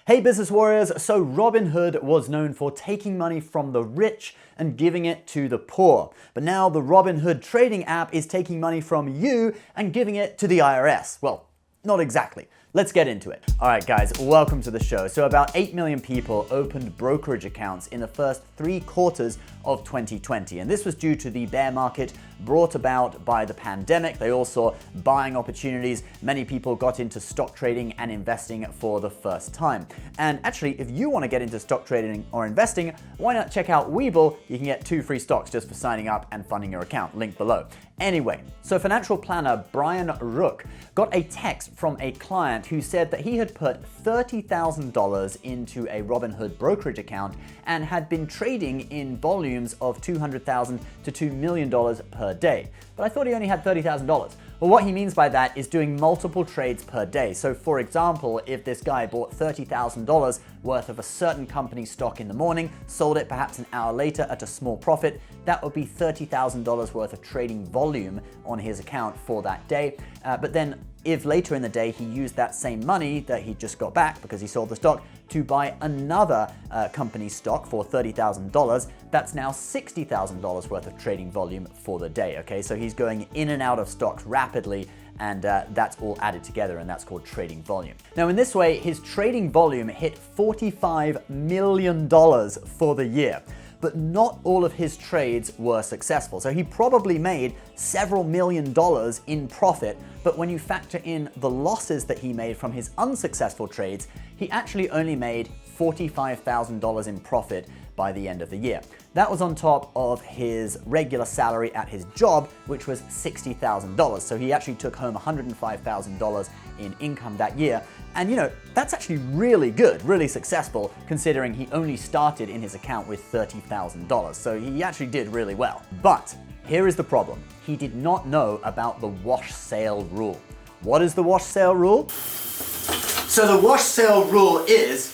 Hey business warriors, so Robinhood was known for taking money from the rich and giving it to the poor. But now the Robinhood trading app is taking money from you and giving it to the IRS. Well, not exactly. Let's get into it. All right, guys, welcome to the show. So about 8 million people opened brokerage accounts in the first 3 quarters of 2020. And this was due to the bear market brought about by the pandemic. They all saw buying opportunities. Many people got into stock trading and investing for the first time. And actually, if you want to get into stock trading or investing, why not check out Webull? You can get 2 free stocks just for signing up and funding your account. Link below. Anyway, so financial planner Brian Rook got a text from a client who said that he had put $30,000 into a Robinhood brokerage account and had been trading in volumes of $200,000 to $2 million per day. But I thought he only had $30,000. Well, what he means by that is doing multiple trades per day. So for example, if this guy bought $30,000 worth of a certain company stock in the morning, sold it perhaps an hour later at a small profit, that would be $30,000 worth of trading volume on his account for that day. But then if later in the day he used that same money that he just got back because he sold the stock to buy another company stock for $30,000, that's now $60,000 worth of trading volume for the day, okay? So he's going in and out of stocks rapidly, and that's all added together, and that's called trading volume. Now in this way, his trading volume hit $45 million for the year. But not all of his trades were successful. So he probably made several million dollars in profit, but when you factor in the losses that he made from his unsuccessful trades, he actually only made $45,000 in profit by the end of the year. That was on top of his regular salary at his job, which was $60,000. So he actually took home $105,000 in income that year. And you know, that's actually really good, really successful, considering he only started in his account with $30,000. So he actually did really well. But here is the problem. He did not know about the wash sale rule. What is the wash sale rule? So the wash sale rule is,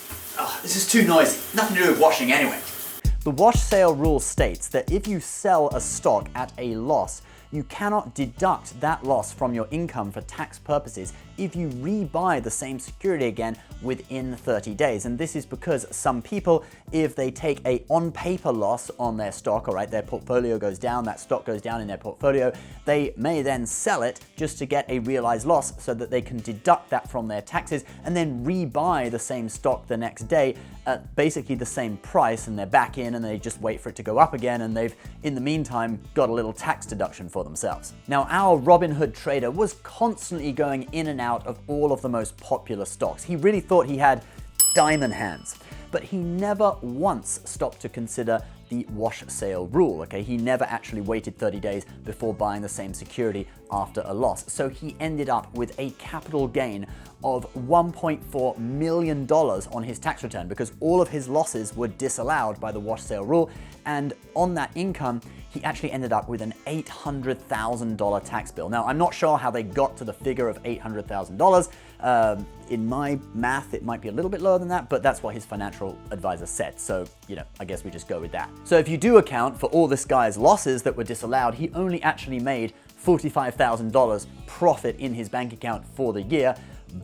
this is too noisy, nothing to do with washing anyway. The wash sale rule states that if you sell a stock at a loss, you cannot deduct that loss from your income for tax purposes if you rebuy the same security again within 30 days. And this is because some people, if they take a on-paper loss on their stock, all right, their portfolio goes down, that stock goes down in their portfolio, they may then sell it just to get a realized loss so that they can deduct that from their taxes and then rebuy the same stock the next day at basically the same price, and they're back in and they just wait for it to go up again, and they've, in the meantime, got a little tax deduction for themselves. Now, our Robinhood trader was constantly going in and out of all of the most popular stocks. He really thought he had diamond hands, but he never once stopped to consider the wash sale rule, okay? He never actually waited 30 days before buying the same security after a loss. So he ended up with a capital gain of $1.4 million on his tax return because all of his losses were disallowed by the wash sale rule. And on that income, he actually ended up with an $800,000 tax bill. Now, I'm not sure how they got to the figure of $800,000. In my math, it might be a little bit lower than that, but that's what his financial advisor said. So, you know, I guess we just go with that. So if you do account for all this guy's losses that were disallowed, he only actually made $45,000 profit in his bank account for the year,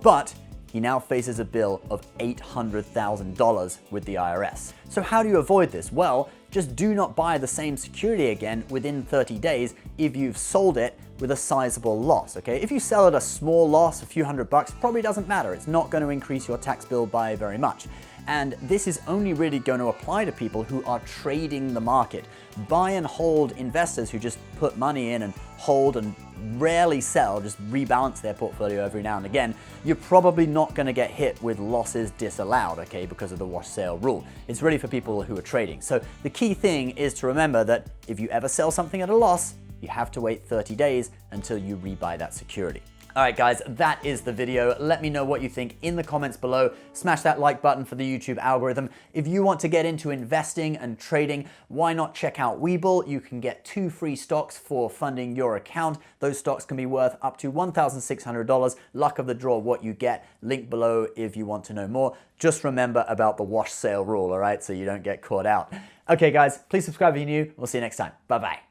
but he now faces a bill of $800,000 with the IRS. So how do you avoid this? Well, just do not buy the same security again within 30 days if you've sold it with a sizable loss, okay? If you sell at a small loss, a few $100, probably doesn't matter. It's not going to increase your tax bill by very much. And this is only really going to apply to people who are trading the market. Buy and hold investors who just put money in and hold and rarely sell, just rebalance their portfolio every now and again, you're probably not going to get hit with losses disallowed, okay, because of the wash sale rule. It's really for people who are trading. So the key thing is to remember that if you ever sell something at a loss, you have to wait 30 days until you rebuy that security. All right, guys, that is the video. Let me know what you think in the comments below. Smash that like button for the YouTube algorithm. If you want to get into investing and trading, why not check out Webull? You can get 2 free stocks for funding your account. Those stocks can be worth up to $1,600. Luck of the draw what you get. Link below if you want to know more. Just remember about the wash sale rule, all right, so you don't get caught out. Okay, guys, please subscribe if you're new. We'll see you next time. Bye-bye.